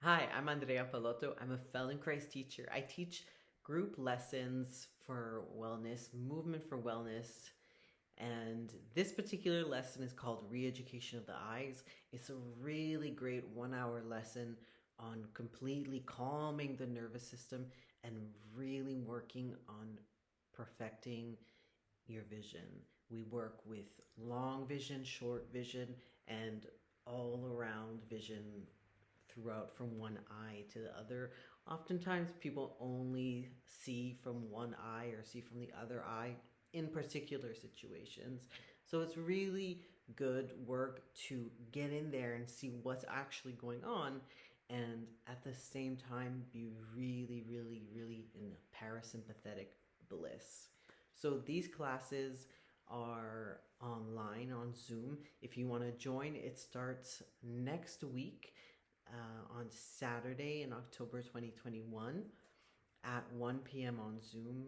Hi, I'm Andrea Palotto. I'm a Feldenkrais teacher. I teach group lessons for wellness, movement for wellness, and this particular lesson is called Reeducation of the Eyes. It's a really great 1 hour lesson on completely calming the nervous system and really working on perfecting your vision. We work with long vision, short vision, and all around vision throughout from one eye to the other. Oftentimes, people only see from one eye or see from the other eye in particular situations. So it's really good work to get in there and see what's actually going on, and at the same time be really, really, really in parasympathetic bliss. So these classes are online on Zoom. If you want to join, it starts next week on Saturday in October 2021 at 1 p.m. on Zoom.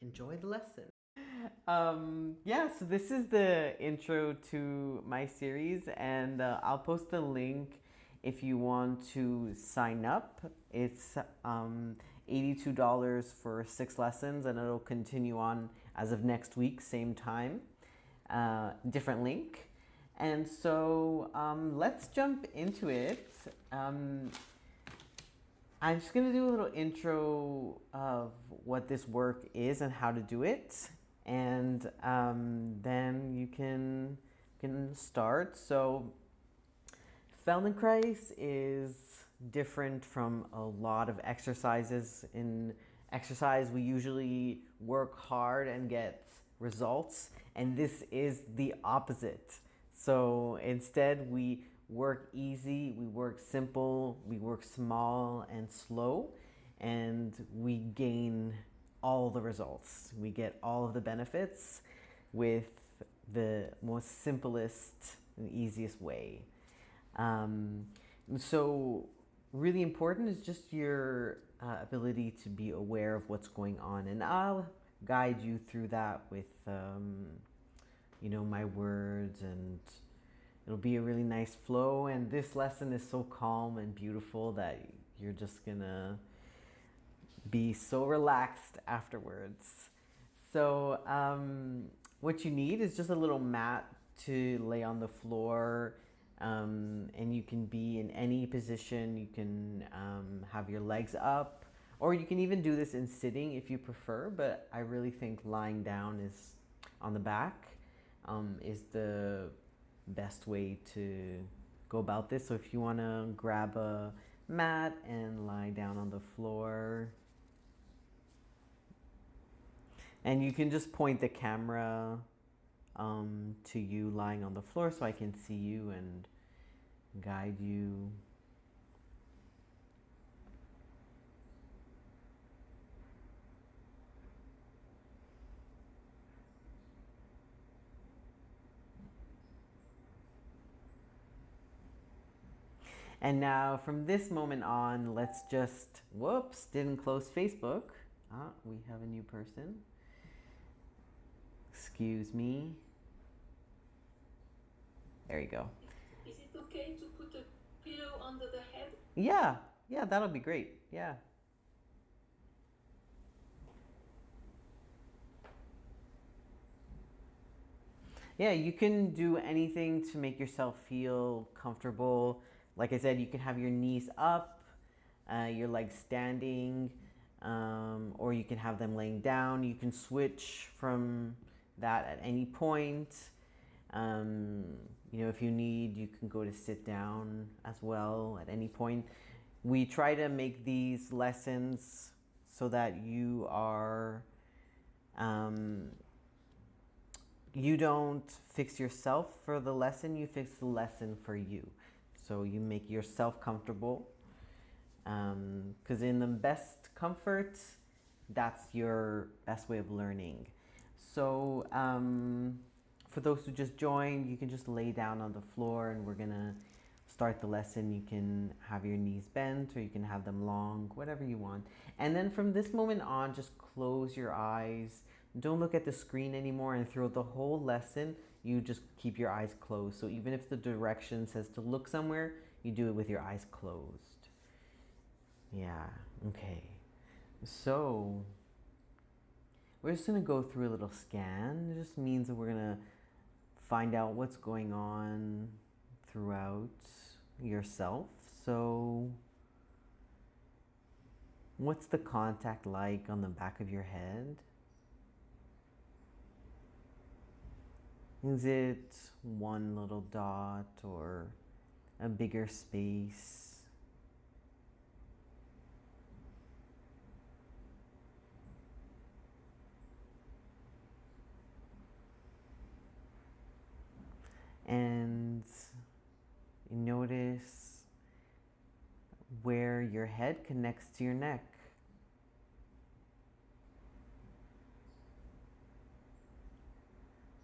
Enjoy the lesson. Yeah, so this is the intro to my series, and I'll post a link if you want to sign up. It's $82 for 6 lessons, and it'll continue on as of next week, same time, different link. And so let's jump into it. I'm just going to do a little intro of what this work is and how to do it. And then you can start. So Feldenkrais is different from a lot of exercises. In exercise, we usually work hard and get results, and this is the opposite. So instead, we work easy, we work simple, we work small and slow, and we gain all the results. We get all of the benefits with the most simplest and easiest way. So really important is just your ability to be aware of what's going on, and I'll guide you through that with my words, and it'll be a really nice flow. And this lesson is so calm and beautiful that you're just gonna be so relaxed afterwards. So what you need is just a little mat to lay on the floor, and you can be in any position. You can have your legs up, or you can even do this in sitting if you prefer, but I really think lying down is on the back is the best way to go about this. So if you want to grab a mat and lie down on the floor, and you can just point the camera to you lying on the floor so I can see you and guide you. And now from this moment on, let's just, whoops, didn't close Facebook. We have a new person. Excuse me. There you go. Is it okay to put a pillow under the head? Yeah, that'll be great. Yeah. Yeah, you can do anything to make yourself feel comfortable. Like I said, you can have your knees up, your legs standing, or you can have them laying down. You can switch from that at any point. If you need, you can go to sit down as well at any point. We try to make these lessons so that you don't fix yourself for the lesson, you fix the lesson for you. So you make yourself comfortable, because in the best comfort, that's your best way of learning. So for those who just joined, you can just lay down on the floor, and we're gonna start the lesson. You can have your knees bent, or you can have them long, whatever you want. And then from this moment on, just close your eyes. Don't look at the screen anymore, and throughout the whole lesson, you just keep your eyes closed. So even if the direction says to look somewhere, you do it with your eyes closed. Yeah, okay. So, we're just going to go through a little scan. It just means that we're going to find out what's going on throughout yourself. So, what's the contact like on the back of your head? Is it one little dot or a bigger space? And notice where your head connects to your neck.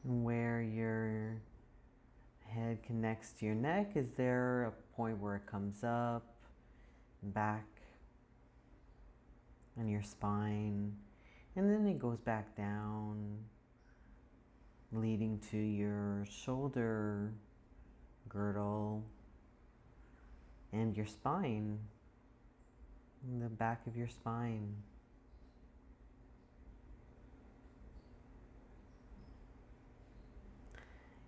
Where your head connects to your neck, is there a point where it comes up, back, on your spine, and then it goes back down, leading to your shoulder girdle and your spine, the back of your spine.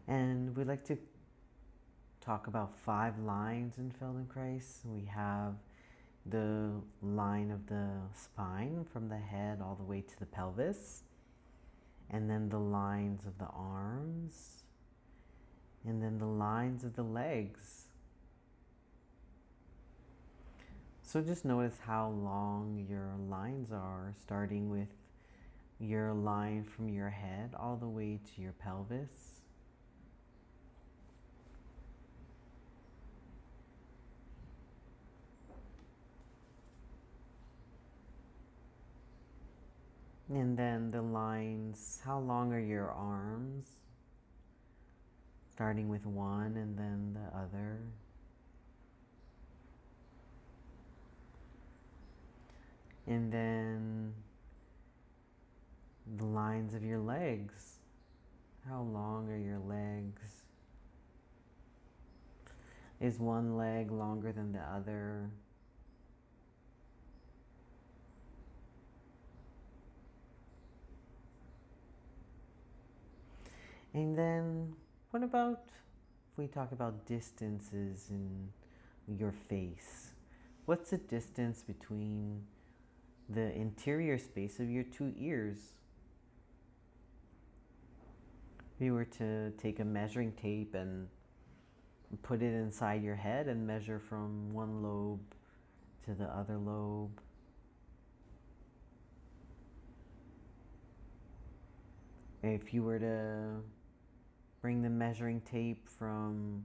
And we'd like to talk about 5 lines in Feldenkrais. We have the line of the spine from the head all the way to the pelvis, and then the lines of the arms, and then the lines of the legs. So just notice how long your lines are, starting with your line from your head all the way to your pelvis. And then the lines, how long are your arms? Starting with one and then the other. And then the lines of your legs. How long are your legs? Is one leg longer than the other? And then what about if we talk about distances in your face? What's the distance between the interior space of your 2 ears? If you were to take a measuring tape and put it inside your head and measure from one lobe to the other lobe, if you were to bring the measuring tape from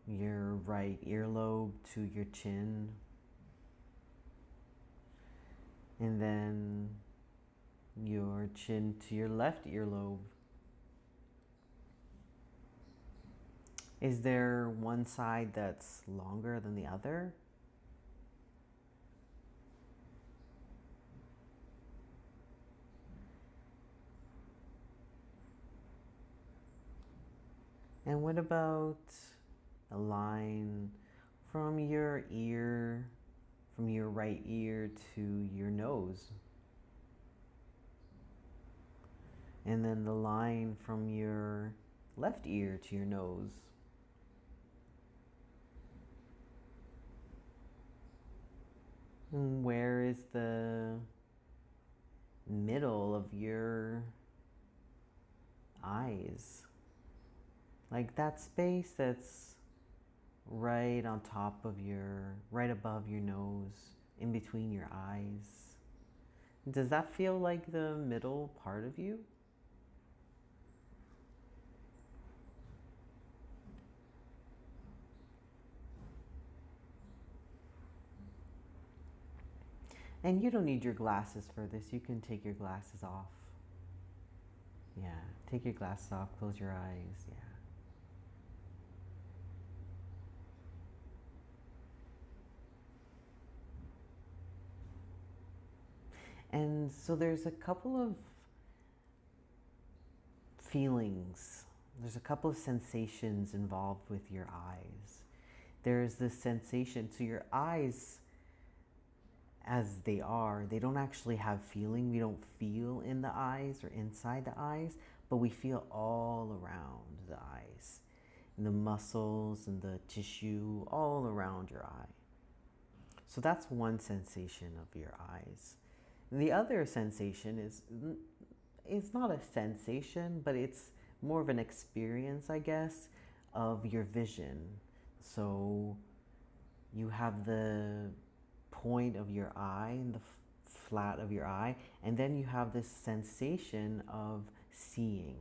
your right earlobe to your chin, and then your chin to your left earlobe, is there one side that's longer than the other? And what about a line from your ear, from your right ear to your nose? And then the line from your left ear to your nose? And where is the middle of your eyes? Like that space that's right on top of right above your nose, in between your eyes. Does that feel like the middle part of you? And you don't need your glasses for this. You can take your glasses off. Yeah, take your glasses off, close your eyes. Yeah. And so there's a couple of feelings, there's a couple of sensations involved with your eyes. There's this sensation, so your eyes as they are, they don't actually have feeling. We don't feel in the eyes or inside the eyes, but we feel all around the eyes, and the muscles and the tissue all around your eye. So that's one sensation of your eyes. And the other sensation is, it's not a sensation, but it's more of an experience, I guess, of your vision. So you have the point of your eye and the flat of your eye, and then you have this sensation of seeing.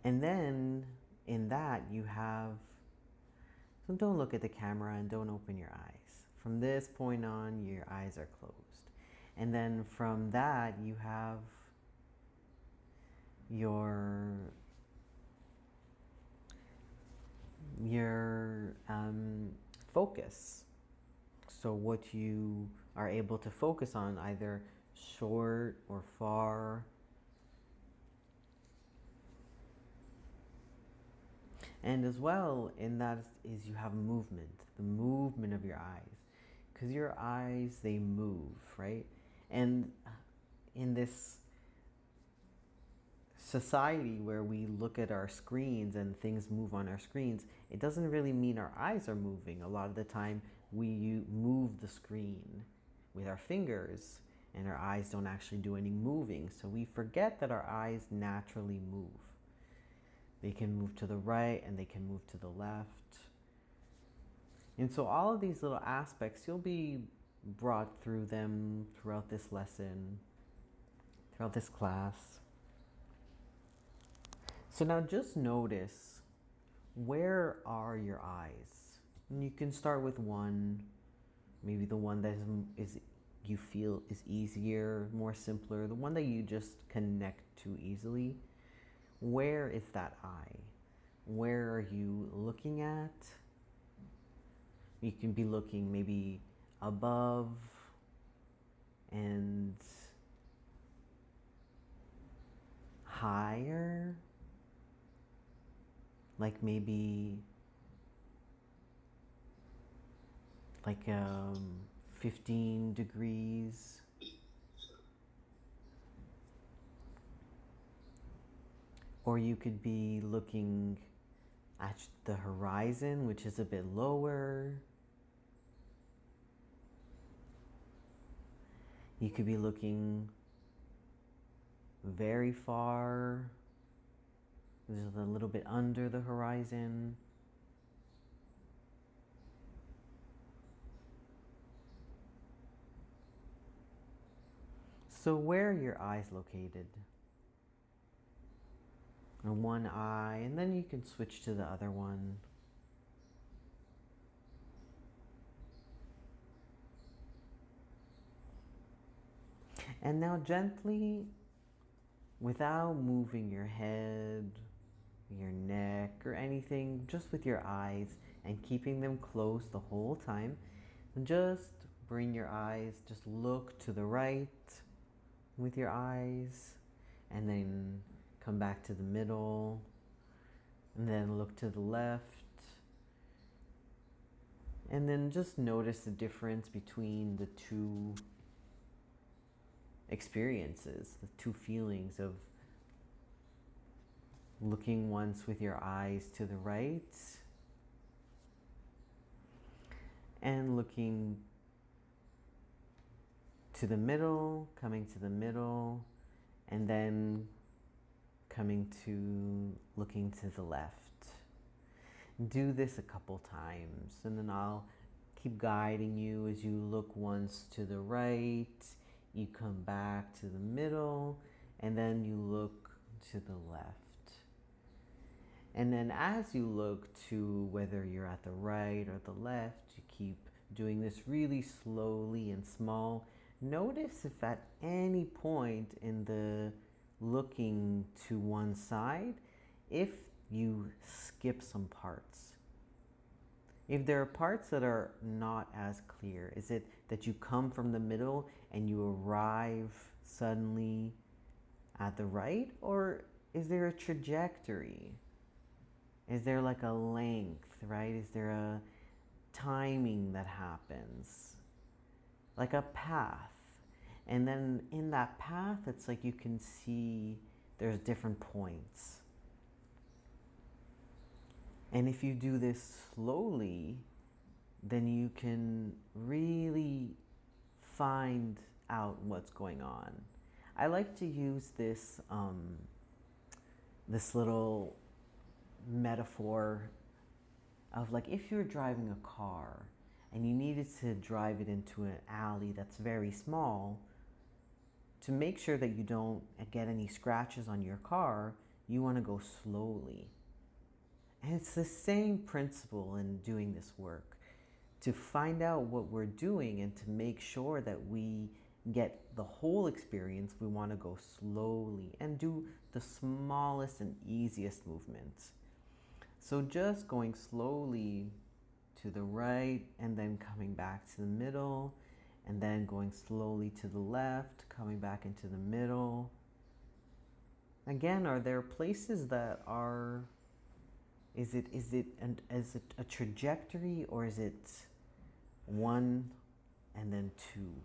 And then in that you have, so don't look at the camera and don't open your eyes. From this point on, your eyes are closed. And then from that, you have your focus. So what you are able to focus on, either short or far. And as well in that is you have movement, the movement of your eyes. Because your eyes, they move, right? And in this society where we look at our screens and things move on our screens, it doesn't really mean our eyes are moving. A lot of the time we move the screen with our fingers and our eyes don't actually do any moving. So we forget that our eyes naturally move. They can move to the right and they can move to the left. And so all of these little aspects, you'll be brought through them throughout this lesson, throughout this class. So now just notice, where are your eyes? And you can start with one, maybe the one that is you feel is easier, more simpler, the one that you just connect to easily. Where is that eye? Where are you looking at? You can be looking maybe above and higher, like maybe like 15 degrees. Or you could be looking at the horizon, which is a bit lower. You could be looking very far, just a little bit under the horizon. So where are your eyes located? On one eye, and then you can switch to the other one. And now gently, without moving your head, your neck, or anything, just with your eyes and keeping them closed the whole time, just bring your eyes, just look to the right with your eyes, and then come back to the middle, and then look to the left. And then just notice the difference between the two experiences, the two feelings of looking once with your eyes to the right and looking to the middle, coming to the middle, and then coming to looking to the left. Do this a couple times, and then I'll keep guiding you as you look once to the right, you come back to the middle, and then you look to the left. And then as you look to whether you're at the right or the left, you keep doing this really slowly and small. Notice if at any point in the looking to one side, if you skip some parts. If there are parts that are not as clear, is it that you come from the middle and you arrive suddenly at the right? Or is there a trajectory? Is there like a length, right? Is there a timing that happens? Like a path. And then in that path, it's like you can see there's different points. And if you do this slowly, then you can really find out what's going on. I like to use this this little metaphor of like if you're driving a car and you needed to drive it into an alley that's very small, to make sure that you don't get any scratches on your car, you want to go slowly. And it's the same principle in doing this work. To find out what we're doing and to make sure that we get the whole experience, we want to go slowly and do the smallest and easiest movements. So just going slowly to the right and then coming back to the middle, and then going slowly to the left, coming back into the middle. Again, are there places that are, is it a trajectory, or is it one and then two?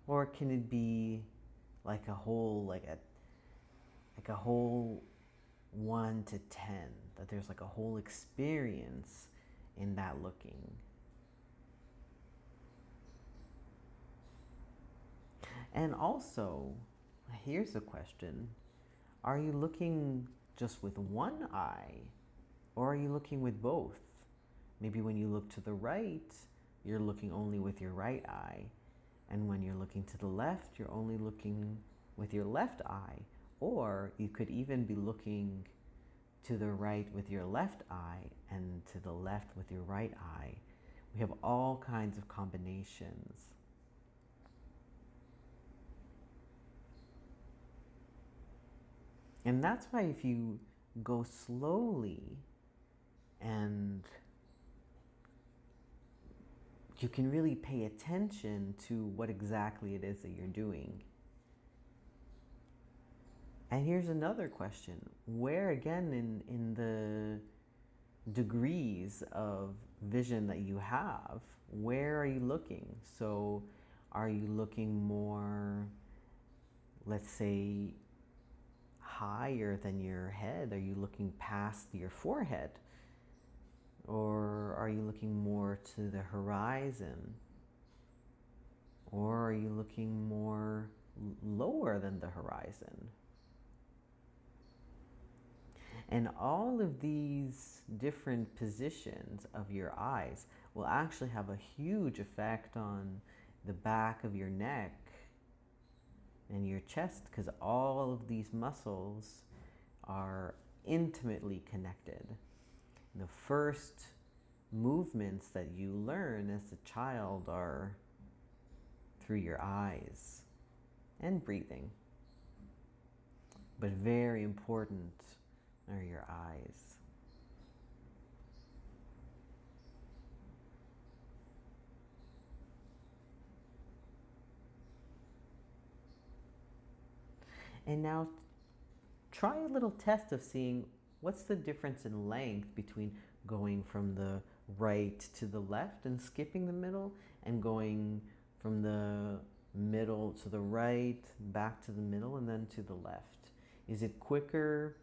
Or can it be like a whole, like a whole 1 to 10, that there's like a whole experience in that looking? And also, here's a question. Are you looking just with one eye, or are you looking with both? Maybe when you look to the right, you're looking only with your right eye. And when you're looking to the left, you're only looking with your left eye. Or you could even be looking to the right with your left eye and to the left with your right eye. We have all kinds of combinations. And that's why if you go slowly, and you can really pay attention to what exactly it is that you're doing. And here's another question. Where, again, in the degrees of vision that you have, where are you looking? So are you looking more, let's say, higher than your head? Are you looking past your forehead? Or are you looking more to the horizon? Or are you looking more lower than the horizon? And all of these different positions of your eyes will actually have a huge effect on the back of your neck and your chest, because all of these muscles are intimately connected. The first movements that you learn as a child are through your eyes and breathing. But very important are your eyes. And now try a little test of seeing what's the difference in length between going from the right to the left and skipping the middle, and going from the middle to the right, back to the middle, and then to the left. Is it quicker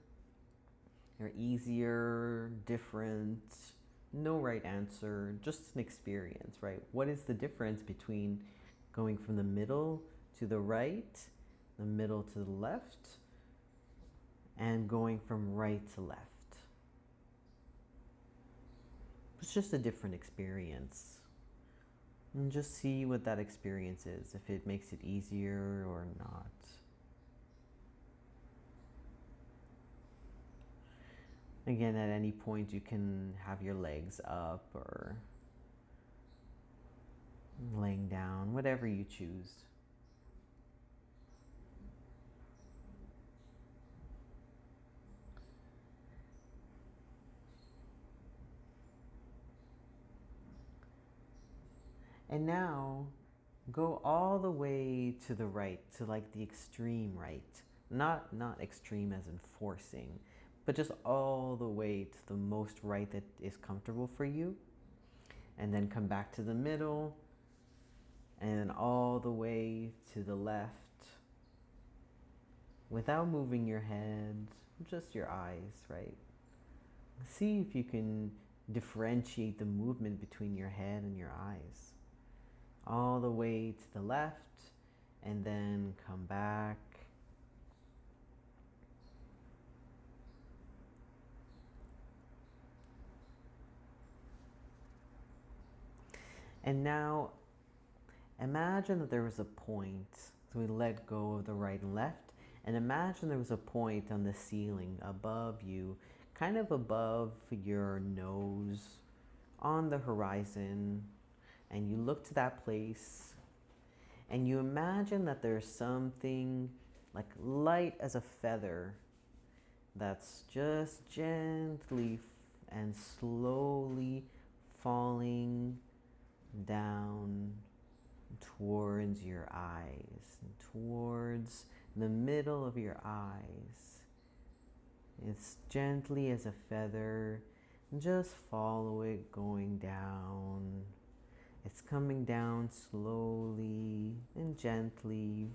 or easier, different? No right answer, just an experience, right? What is the difference between going from the middle to the right, the middle to the left, and going from right to left? It's just a different experience. And just see what that experience is, if it makes it easier or not. Again, at any point you can have your legs up or laying down, whatever you choose. And now go all the way to the right, to like the extreme right. Not extreme as in forcing, but just all the way to the most right that is comfortable for you. And then come back to the middle, and all the way to the left without moving your head, just your eyes, right? See if you can differentiate the movement between your head and your eyes. All the way to the left, and then come back. And now imagine that there was a point. So we let go of the right and left, and imagine there was a point on the ceiling above you, kind of above your nose, on the horizon, and you look to that place, and you imagine that there's something like light as a feather that's just gently and slowly falling down towards your eyes, and towards the middle of your eyes. It's gently as a feather. Just follow it going down. It's coming down slowly and gently.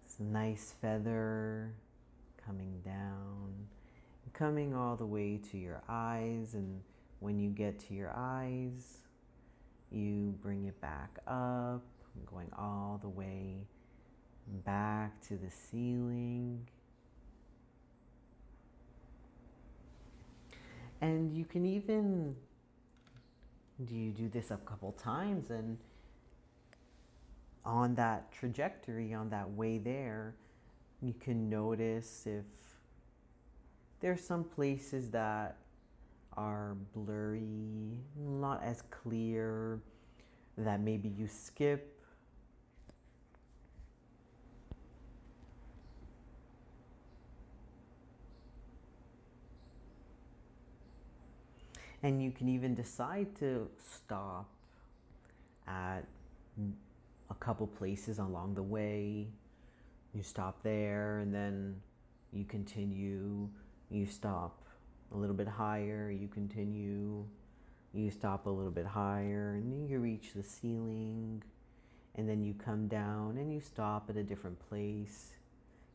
It's a nice feather coming down, coming all the way to your eyes. And when you get to your eyes, you bring it back up, going all the way back to the ceiling. And you can even do this a couple times, and on that trajectory, on that way there, you can notice if there's some places that are blurry, not as clear, that maybe you skip. And you can even decide to stop at a couple places along the way. You stop there, and then you continue. You stop a little bit higher, you continue. You stop a little bit higher, and then you reach the ceiling. And then you come down and you stop at a different place.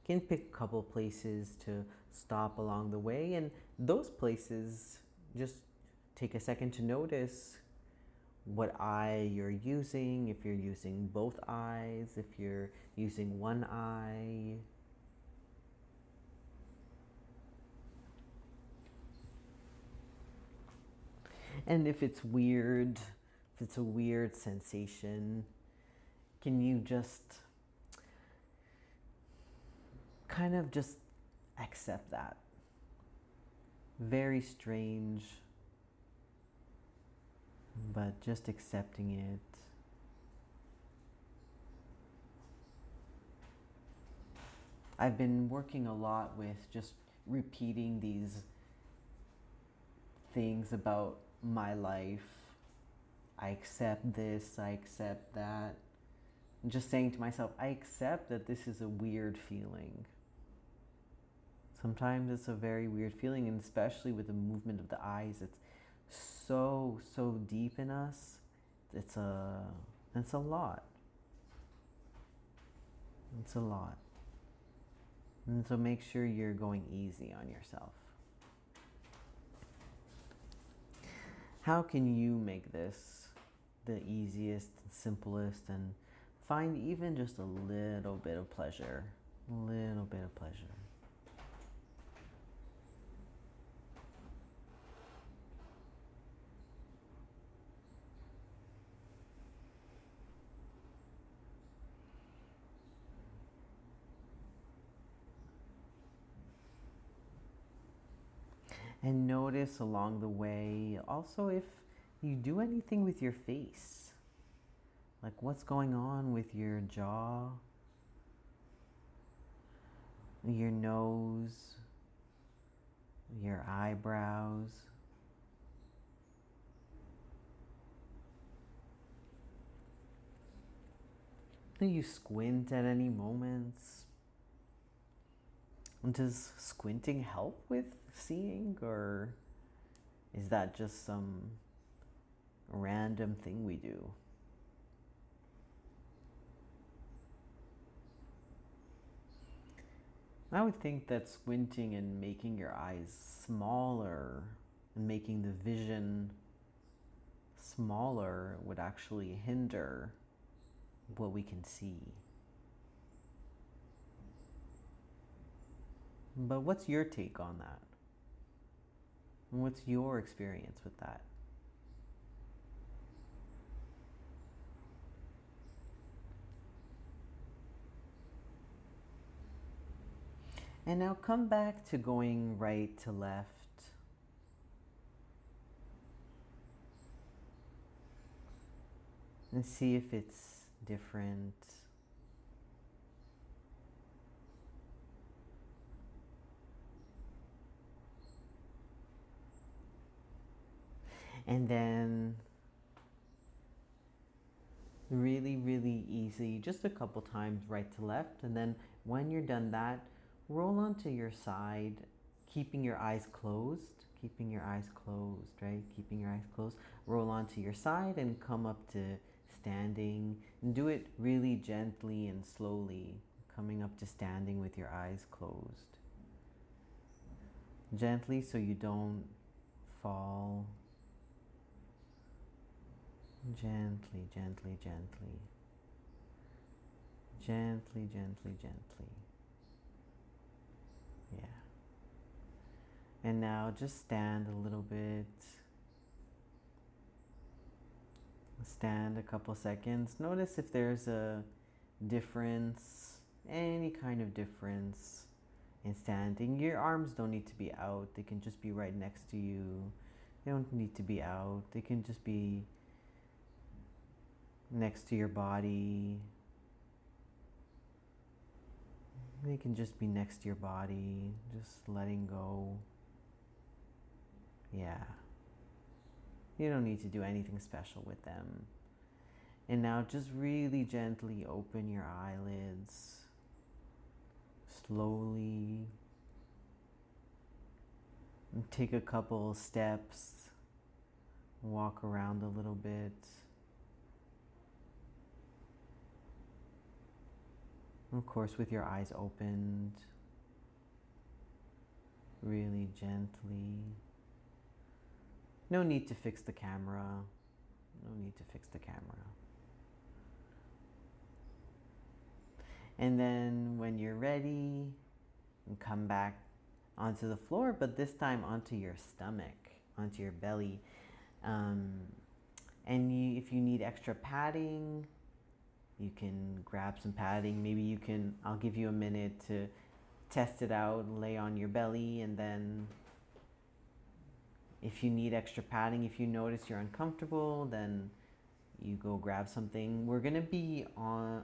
You can pick a couple places to stop along the way, and those places, just take a second to notice what eye you're using, if you're using both eyes, if you're using one eye. And if it's weird, if it's a weird sensation, can you just kind of just accept that? Very strange, but just accepting it. I've been working a lot with just repeating these things about my life. I accept this, I accept that. And just saying to myself, I accept that this is a weird feeling. Sometimes it's a very weird feeling, and especially with the movement of the eyes, it's so deep in us. It's a lot. It's a lot. And so make sure you're going easy on yourself. How can you make this the easiest, simplest, and find even just a little bit of pleasure? A little bit of pleasure. And notice along the way also if you do anything with your face. Like what's going on with your jaw, your nose, your eyebrows. Do you squint at any moments? Does squinting help with seeing, or is that just some random thing we do? I would think that squinting and making your eyes smaller and making the vision smaller would actually hinder what we can see. But what's your take on that? What's your experience with that? And now come back to going right to left. And see if it's different. And then really, really easy, just a couple times right to left. And then when you're done that, roll onto your side, keeping your eyes closed, right? Keeping your eyes closed. Roll onto your side and come up to standing. And do it really gently and slowly, coming up to standing with your eyes closed. Gently so you don't fall. Gently, gently, gently. Gently, gently, gently. Yeah. And now just stand a little bit. Stand a couple seconds. Notice if there's a difference, any kind of difference in standing. Your arms don't need to be out. They can just be right next to you. They don't need to be out. They can just be next to your body. They can just be next to your body, just letting go. Yeah. You don't need to do anything special with them. And now just really gently open your eyelids. Slowly. And take a couple steps. Walk around a little bit. Of course, with your eyes opened, really gently. No need to fix the camera. No need to fix the camera. And then when you're ready, come back onto the floor, but this time onto your stomach, onto your belly. If you need extra padding, you can grab some padding. Maybe I'll give you a minute to test it out, lay on your belly, and then if you need extra padding, if you notice you're uncomfortable, then you go grab something. We're gonna be on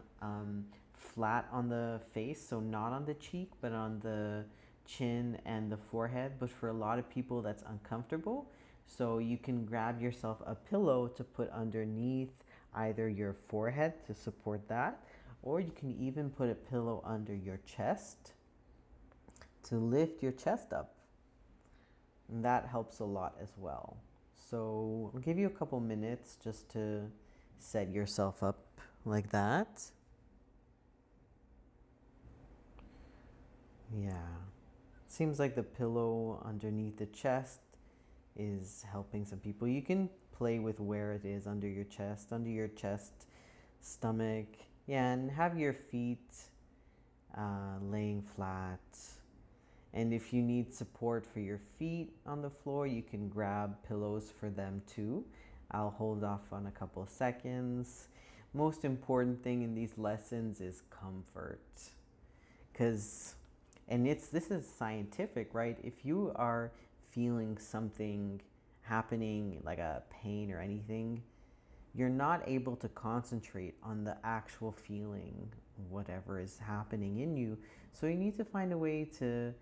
flat on the face, so not on the cheek, but on the chin and the forehead. But for a lot of people, that's uncomfortable. So you can grab yourself a pillow to put underneath either your forehead to support that, or you can even put a pillow under your chest to lift your chest up. And that helps a lot as well. So I'll give you a couple minutes just to set yourself up like that. Yeah. Seems like the pillow underneath the chest is helping some people. You can play with where it is under your chest, stomach. Yeah, and have your feet laying flat. And if you need support for your feet on the floor, you can grab pillows for them too. I'll hold off on a couple of seconds. Most important thing in these lessons is comfort. This is scientific, right? If you are feeling something happening, like a pain or anything, you're not able to concentrate on the actual feeling, whatever is happening in you. So you need to find a way to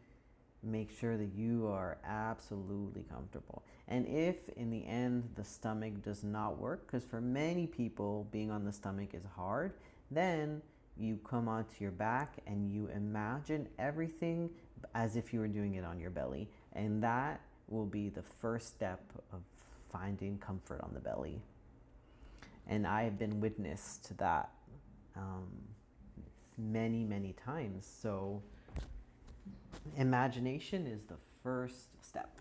make sure that you are absolutely comfortable. And if in the end the stomach does not work, because for many people being on the stomach is hard, then you come onto your back and you imagine everything as if you were doing it on your belly. And that will be the first step of finding comfort on the belly. And I have been witness to that many, many times. So imagination is the first step.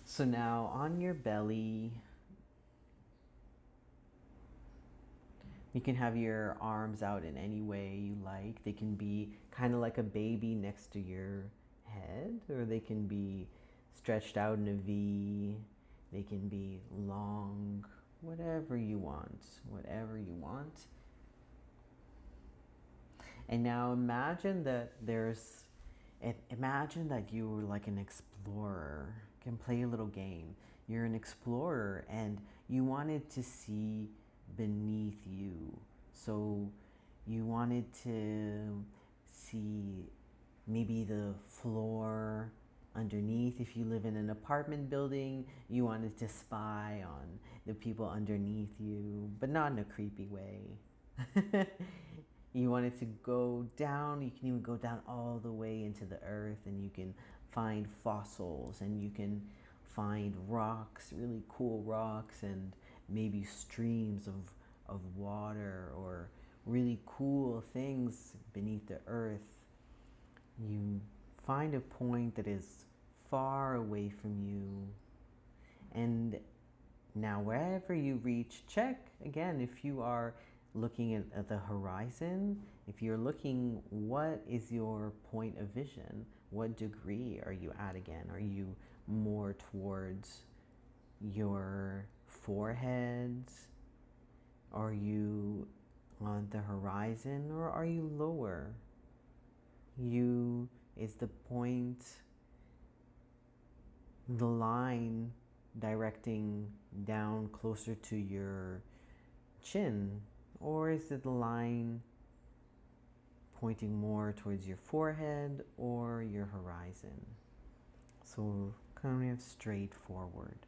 So now on your belly, you can have your arms out in any way you like. They can be kind of like a baby next to your head, or they can be stretched out in a V. They can be long, whatever you want, whatever you want. And now imagine that imagine that you were like an explorer. You can play a little game. You're an explorer and you wanted to see beneath you. So you wanted to see maybe the floor underneath. If you live in an apartment building, you wanted to spy on the people underneath you, but not in a creepy way. You wanted to go down. You can even go down all the way into the earth, and you can find fossils, and you can find rocks, really cool rocks, and maybe streams of water or really cool things beneath the earth. You find a point that is far away from you, and now wherever you reach, check again if you are looking at the horizon. If you're looking, what is your point of vision? What degree are you at again? Are you more towards your forehead? Are you on the horizon, or are you lower? You is the point, the line directing down closer to your chin, or is it the line pointing more towards your forehead or your horizon? So kind of straightforward.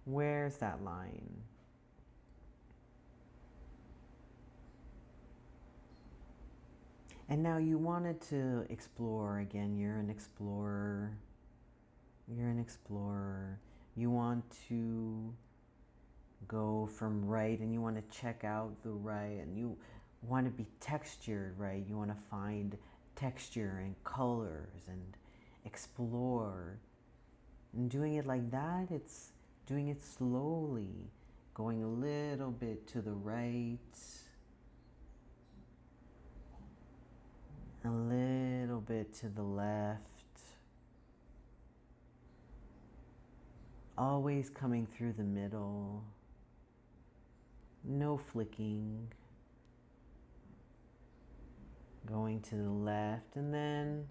Where's that line? And now you wanted to explore again. You're an explorer. You're an explorer. You want to go from right, and you want to check out the right, and you want to be textured, right? You want to find texture and colors and explore. And doing it like that, it's doing it slowly, going a little bit to the right, a little bit to the left, always coming through the middle, no flicking, going to the left, and then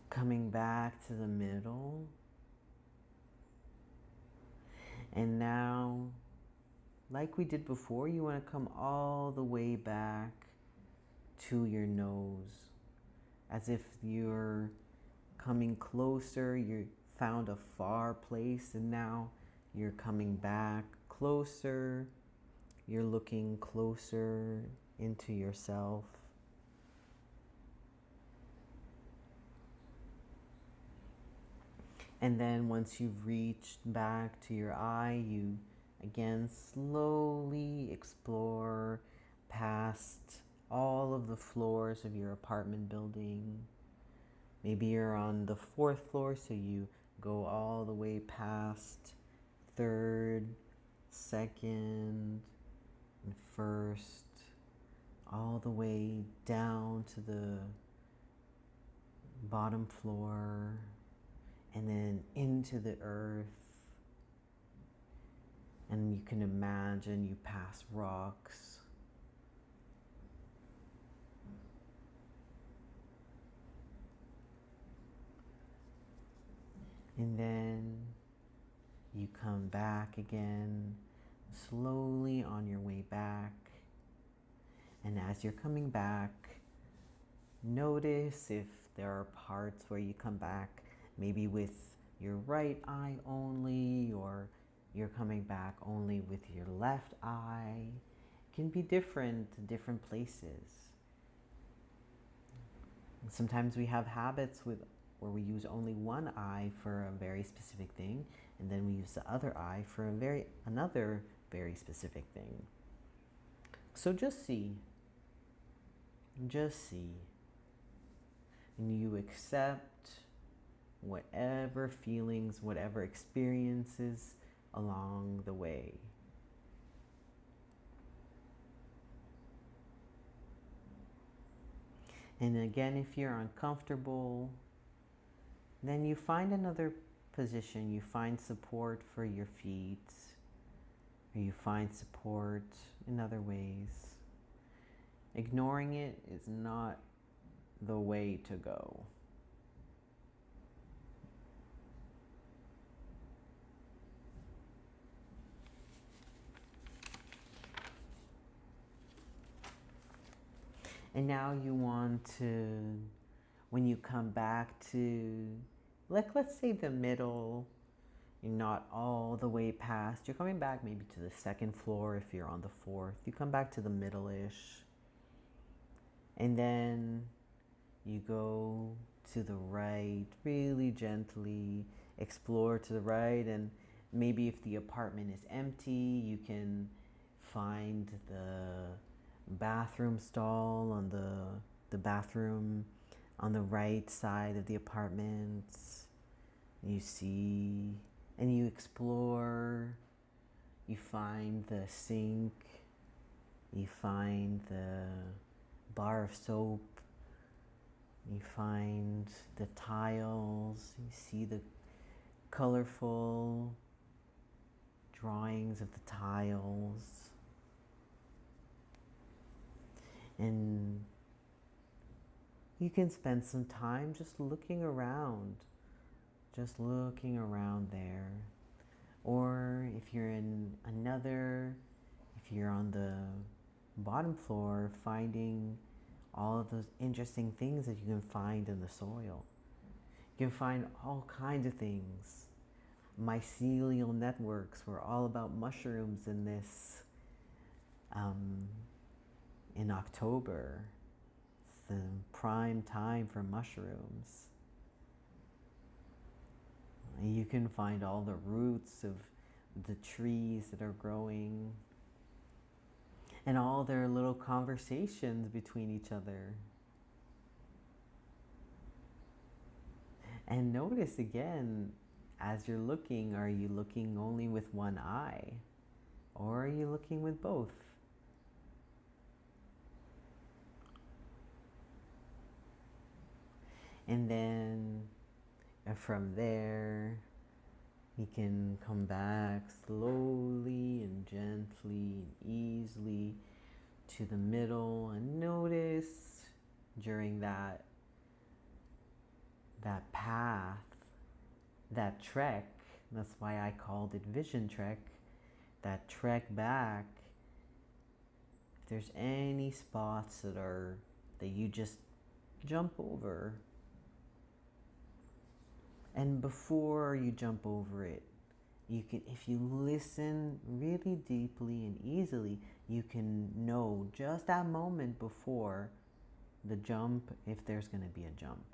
coming back to the middle. And now, like we did before, you want to come all the way back to your nose, as if you're coming closer. You found a far place, and now you're coming back closer. You're looking closer into yourself. And then once you've reached back to your eye, you again slowly explore past all of the floors of your apartment building. Maybe you're on the 4th floor, so you go all the way past 3rd, 2nd, and 1st, all the way down to the bottom floor, and then into the earth. And you can imagine you pass rocks. And then you come back again, slowly on your way back. And as you're coming back, notice if there are parts where you come back maybe with your right eye only, or you're coming back only with your left eye. can be different in different places. And sometimes we have habits where we use only one eye for a very specific thing, and then we use the other eye for another very specific thing. So just see. Just see. And you accept whatever feelings, whatever experiences along the way. And again, if you're uncomfortable, then you find another position. You find support for your feet, or you find support in other ways. Ignoring it is not the way to go. And now you want to, when you come back to, let's say the middle, you're not all the way past, you're coming back maybe to the second floor if you're on the fourth. You come back to the middle-ish. And then you go to the right, really gently explore to the right, and maybe if the apartment is empty, you can find the bathroom stall on the bathroom on the right side of the apartment. You see, and you explore, you find the sink, you find the bar of soap, you find the tiles, you see the colorful drawings of the tiles. And you can spend some time just looking around there. Or if you're if you're on the bottom floor, finding all of those interesting things that you can find in the soil. You can find all kinds of things. Mycelial networks were all about mushrooms in this, in October. It's the prime time for mushrooms. You can find all the roots of the trees that are growing and all their little conversations between each other. And notice again, as you're looking, are you looking only with one eye? Or are you looking with both? And then from there, you can come back slowly and gently and easily to the middle, and notice during that path, that trek, that's why I called it Vision Trek, that trek back, if there's any spots that you just jump over. And before you jump over it, you can, if you listen really deeply and easily, you can know just that moment before the jump, if there's going to be a jump.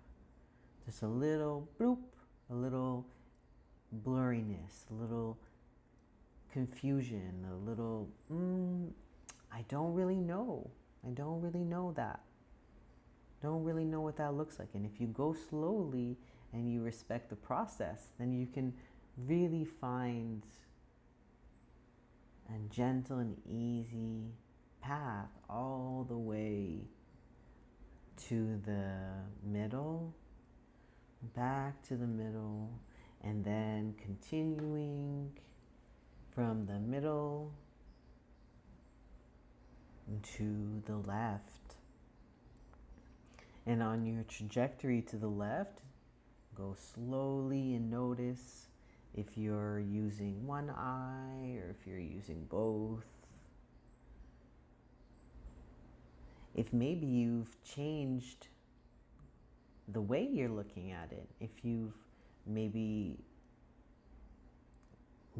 Just a little bloop, a little blurriness, a little confusion, a little, I don't really know. I don't really know that. Don't really know what that looks like. And if you go slowly and you respect the process, then you can really find a gentle and easy path all the way to the middle, back to the middle, and then continuing from the middle to the left. And on your trajectory to the left, go slowly and notice if you're using one eye or if you're using both. If maybe you've changed the way you're looking at it, if you've maybe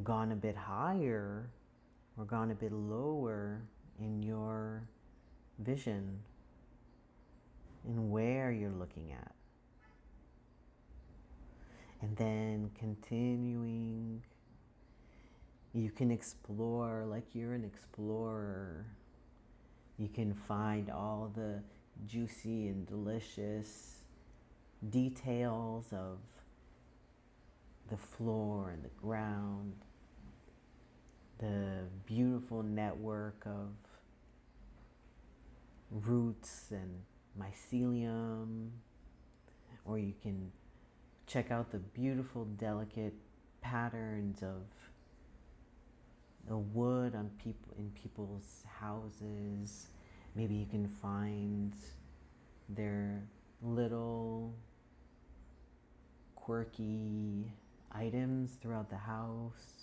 gone a bit higher or gone a bit lower in your vision and where you're looking at. And then continuing, you can explore like you're an explorer. You can find all the juicy and delicious details of the floor and the ground, the beautiful network of roots and mycelium, or you can check out the beautiful, delicate patterns of the wood on in people's houses. Maybe you can find their little quirky items throughout the house.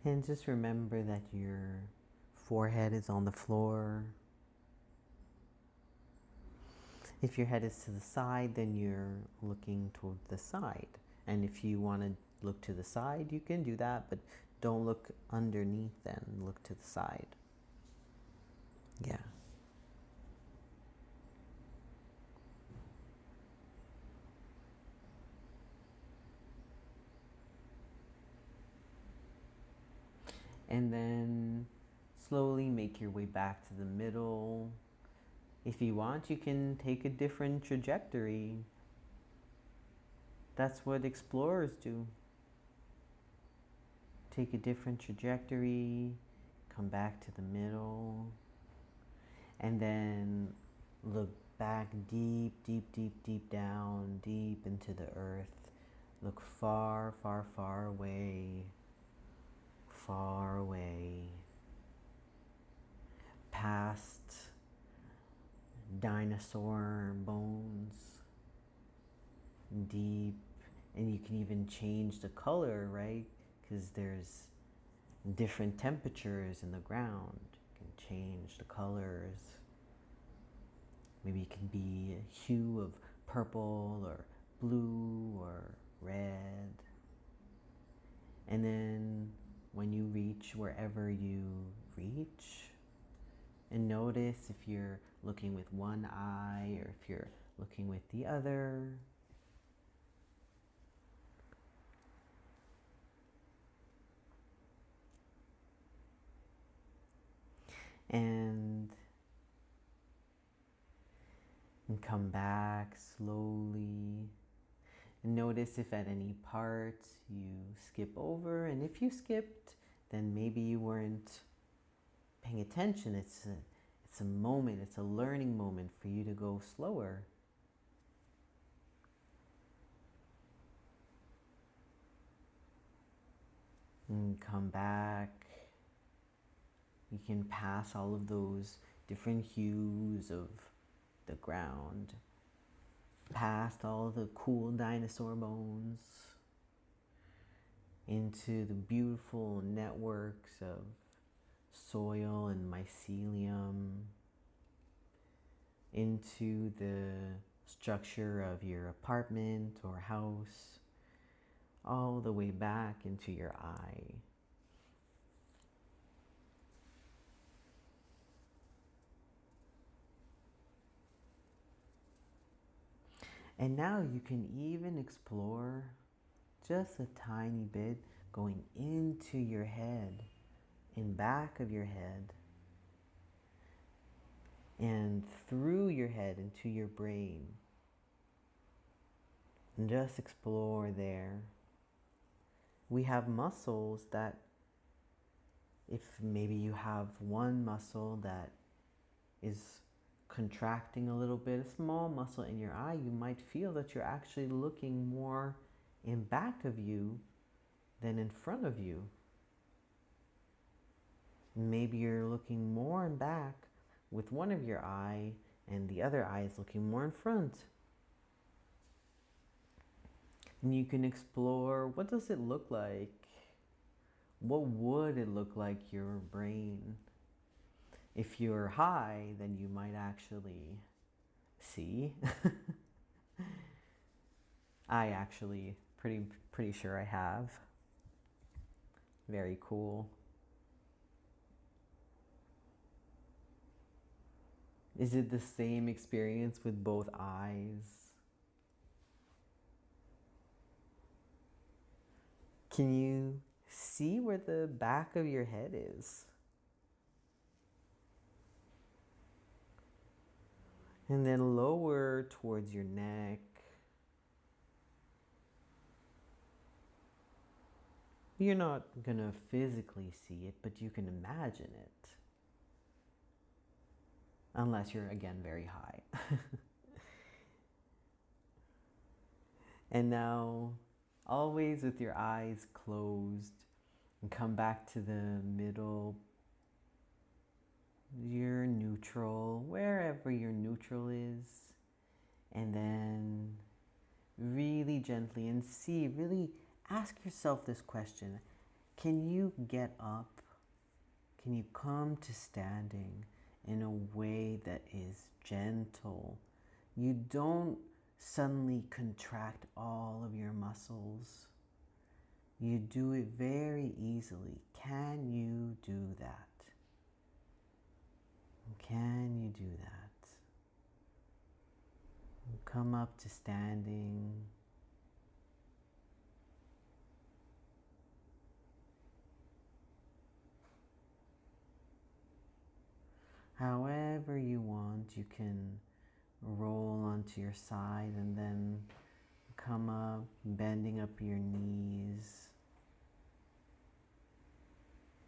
And just remember that your forehead is on the floor. If your head is to the side, then you're looking toward the side. And if you want to look to the side, you can do that, but don't look underneath then, look to the side. Yeah. And then slowly make your way back to the middle. If you want, you can take a different trajectory. That's what explorers do. Take a different trajectory, come back to the middle, and then look back deep, deep, deep, deep down, deep into the earth. Look far, far, far away, far away, past dinosaur bones, deep, and you can even change the color, right? Because there's different temperatures in the ground. You can change the colors. Maybe it can be a hue of purple or blue or red. And then when you reach wherever you reach, and notice if you're looking with one eye or if you're looking with the other. And come back slowly. And notice if at any part you skip over. And if you skipped, then maybe you weren't paying attention. It's a moment, it's a learning moment for you to go slower. And come back. You can pass all of those different hues of the ground, past all the cool dinosaur bones, into the beautiful networks of soil and mycelium, into the structure of your apartment or house, all the way back into your eye. And now you can even explore just a tiny bit going into your head, in back of your head, and through your head into your brain. And just explore there. We have muscles that, if maybe you have one muscle that is contracting a little bit, a small muscle in your eye, you might feel that you're actually looking more in back of you than in front of you. Maybe you're looking more in back with one of your eye and the other eye is looking more in front. And you can explore, what does it look like? What would it look like, your brain? If you're high, then you might actually see. I actually pretty sure I have. Very cool. Is it the same experience with both eyes? Can you see where the back of your head is? And then lower towards your neck. You're not gonna physically see it, but you can imagine it. Unless you're, again, very high. And now, always with your eyes closed, and come back to the middle, your neutral, wherever your neutral is. And then really gently, and really ask yourself this question. Can you get up? Can you come to standing in a way that is gentle? You don't suddenly contract all of your muscles. You do it very easily. Can you do that? Can you do that? Come up to standing. However you want, you can roll onto your side and then come up, bending up your knees.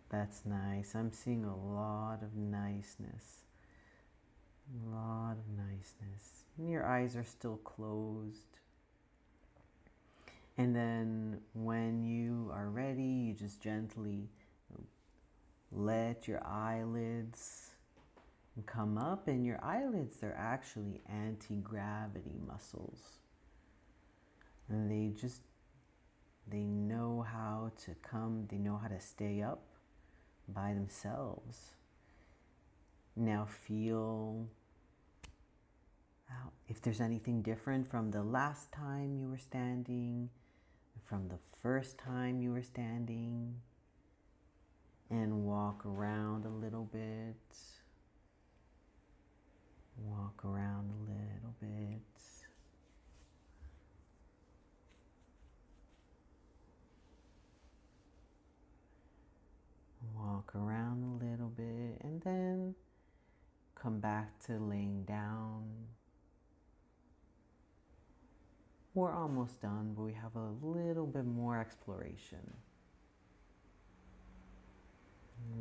That's nice. I'm seeing a lot of niceness. A lot of niceness. And your eyes are still closed. And then when you are ready, you just gently let your eyelids come up, and your eyelids are actually anti-gravity muscles. And they know how to come, they know how to stay up by themselves. Now feel if there's anything different from the last time you were standing, from the first time you were standing, and walk around a little bit. Walk around a little bit. Walk around a little bit, and then come back to laying down. We're almost done, but we have a little bit more exploration.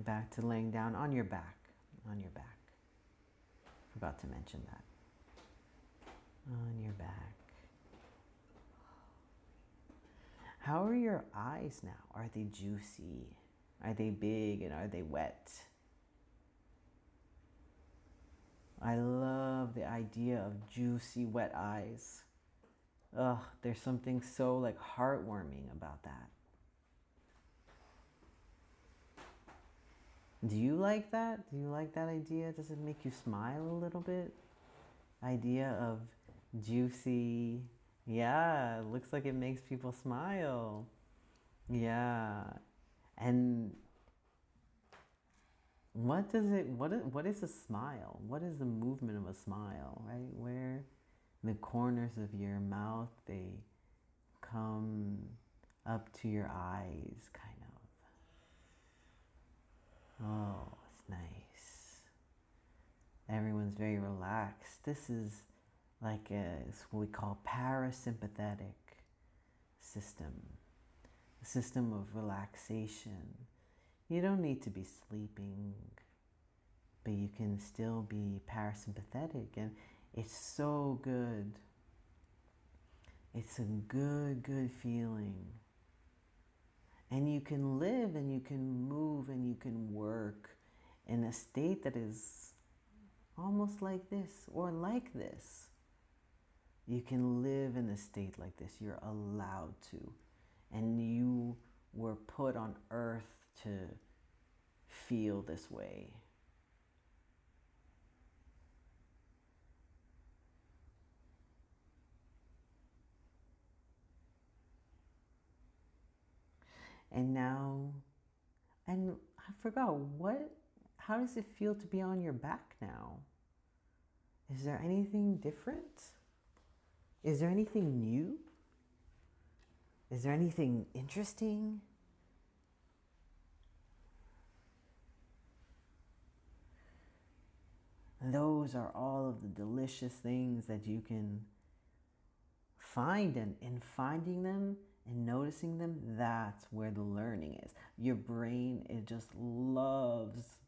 Back to laying down on your back. On your back. Forgot to mention that. On your back. How are your eyes now? Are they juicy? Are they big, and are they wet? I love the idea of juicy, wet eyes. Ugh, there's something so like heartwarming about that. Do you like that? Do you like that idea? Does it make you smile a little bit? Idea of juicy. Yeah, it looks like it makes people smile. Yeah. And what is a smile? What is the movement of a smile, right? Where the corners of your mouth, they come up to your eyes, kind of. Oh, it's nice. Everyone's very relaxed. This is like it's what we call parasympathetic system. A system of relaxation. You don't need to be sleeping, but you can still be parasympathetic, and it's so good. It's a good feeling. And you can live, and you can move, and you can work in a state that is almost like this, or like this. You can live in a state like this. You're allowed to. And you were put on earth to feel this way. And now, and I forgot, how does it feel to be on your back now? Is there anything different? Is there anything new? Is there anything interesting? And those are all of the delicious things that you can find, and in finding them and noticing them, that's where the learning is. Your brain, it just loves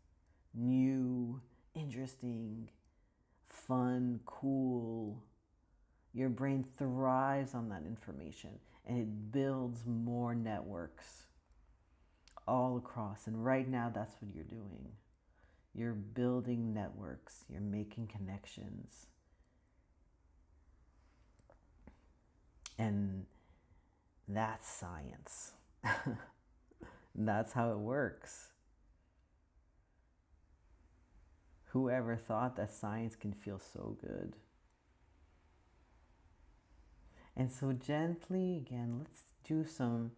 new, interesting, fun, cool. Your brain thrives on that information, and it builds more networks all across. And right now, that's what you're doing. You're building networks, you're making connections. And that's science. That's how it works. Whoever thought that science can feel so good? And so gently, again, let's do some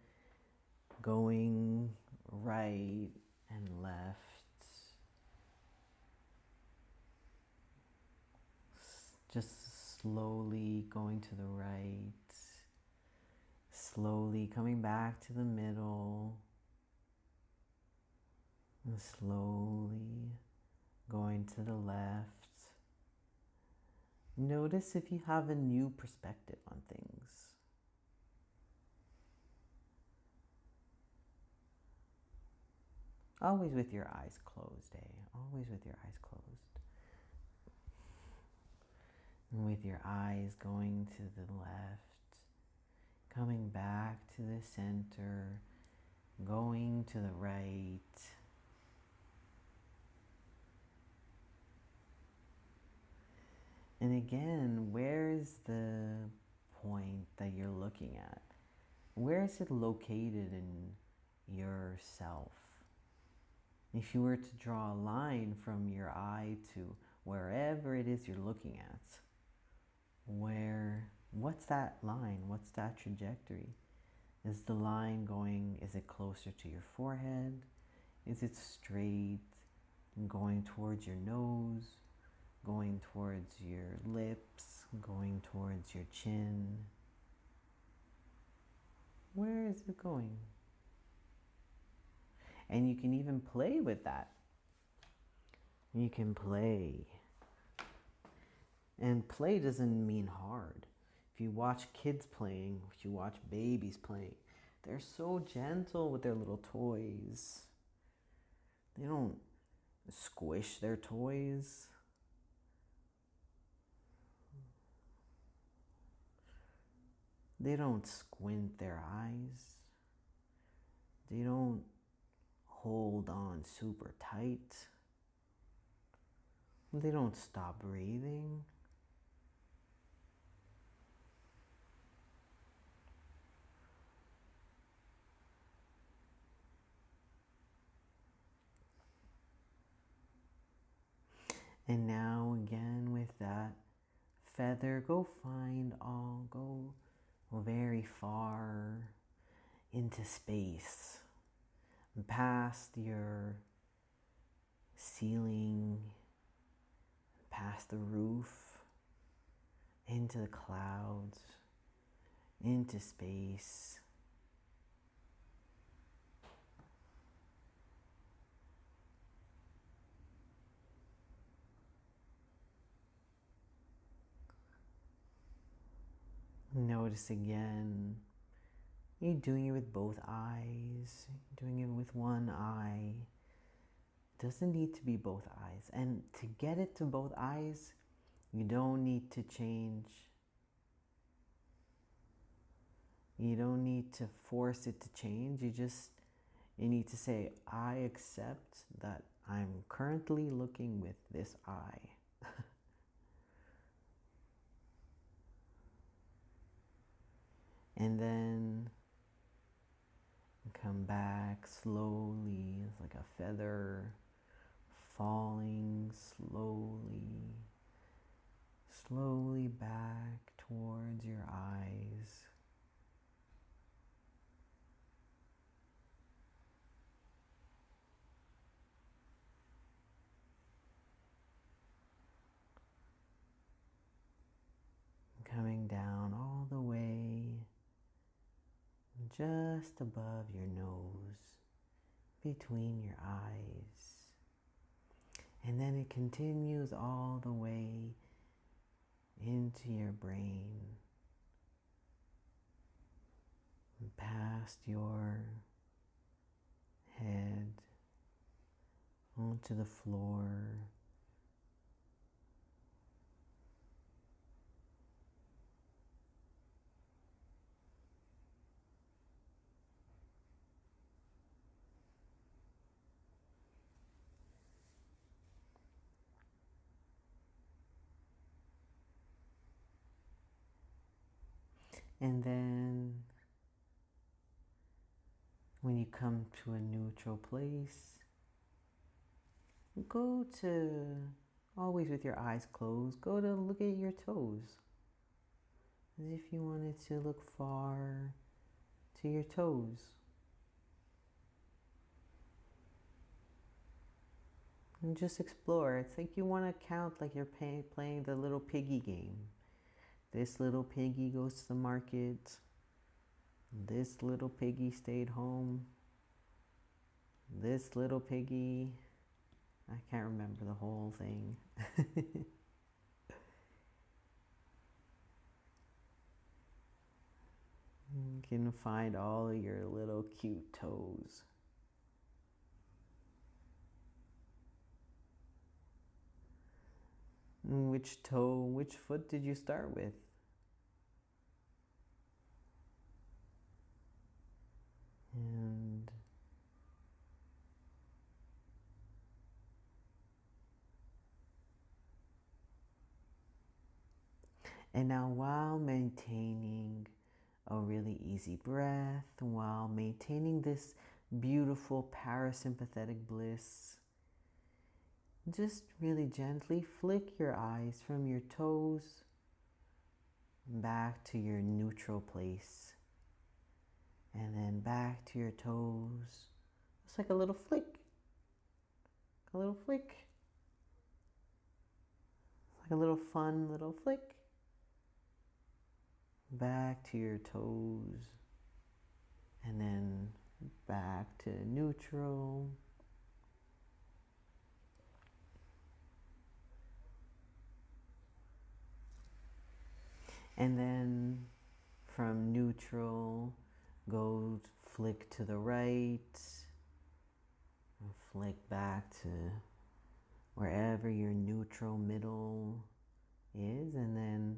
going right and left. Just slowly going to the right. Slowly coming back to the middle. And slowly going to the left. Notice if you have a new perspective on things. Always with your eyes closed, Always with your eyes closed. And with your eyes going to the left, coming back to the center, going to the right. And again, where's the point that you're looking at? Where is it located in yourself? If you were to draw a line from your eye to wherever it is you're looking at, what's that line? What's that trajectory? Is the line going, is it closer to your forehead? Is it straight, going towards your nose, going towards your lips, going towards your chin? Where is it going? And you can even play with that. You can play. And play doesn't mean hard. If you watch kids playing, if you watch babies playing, they're so gentle with their little toys. They don't squish their toys. They don't squint their eyes. They don't hold on super tight. They don't stop breathing. And now again with that feather, go very far into space, past your ceiling, past the roof, into the clouds, into space. Notice again, you're doing it with both eyes, doing it with one eye. It doesn't need to be both eyes. And to get it to both eyes, you don't need to change. You don't need to force it to change. You need to say, I accept that I'm currently looking with this eye. And then come back slowly, it's like a feather falling slowly back towards your eyes. Coming down all the way just above your nose, between your eyes. And then it continues all the way into your brain, past your head, onto the floor. And then when you come to a neutral place, go to, always with your eyes closed, go to look at your toes. As if you wanted to look far to your toes. And just explore. It's like you want to count like you're playing the little piggy game. This little piggy goes to the market. This little piggy stayed home. This little piggy, I can't remember the whole thing. You can find all of your little cute toes. Which toe, which foot did you start with? And now, while maintaining a really easy breath, while maintaining this beautiful parasympathetic bliss, just really gently flick your eyes from your toes back to your neutral place, and then back to your toes. It's like a little flick, a little flick, like a little fun little flick. Back to your toes, and then back to neutral. And then from neutral, go flick to the right, and flick back to wherever your neutral middle is, and then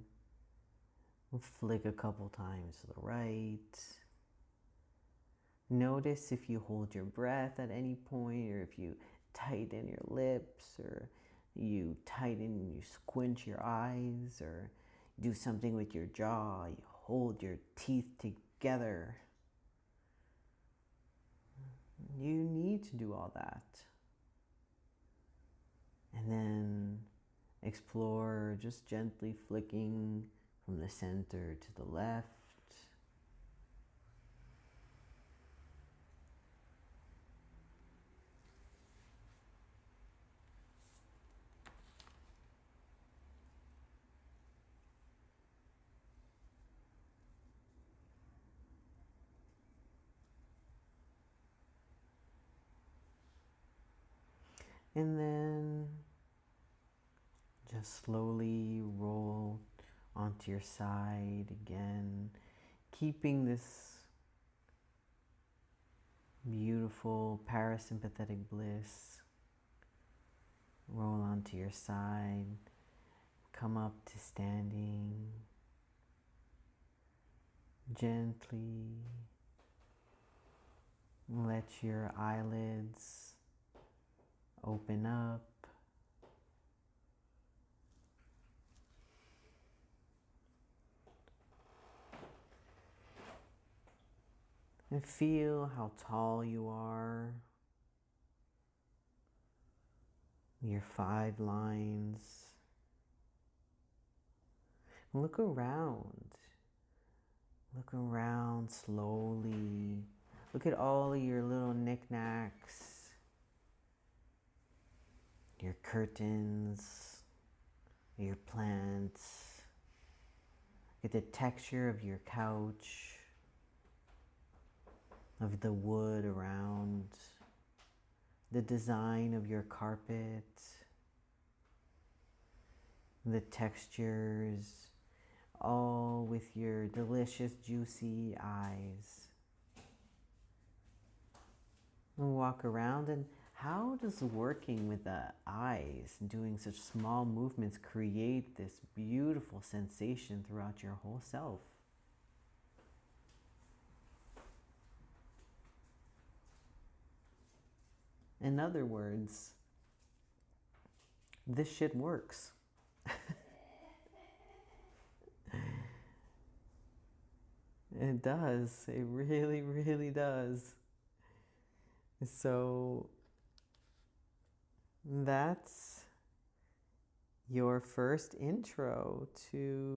we'll flick a couple times to the right. Notice if you hold your breath at any point, or if you tighten your lips, or you tighten, you squint your eyes, or do something with your jaw, you hold your teeth together. You need to do all that. And then explore just gently flicking from the center to the left. And then just slowly roll onto your side again, keeping this beautiful parasympathetic bliss. Roll onto your side, come up to standing, gently let your eyelids open up. And feel how tall you are. Your 5 lines. Look around. Look around slowly. Look at all of your little knickknacks, your curtains, your plants. Get the texture of your couch, of the wood around, the design of your carpet, the textures, all with your delicious, juicy eyes. And walk around, and how does working with the eyes, doing such small movements, create this beautiful sensation throughout your whole self? In other words, this shit works. It does. It really, really does. So that's your first intro to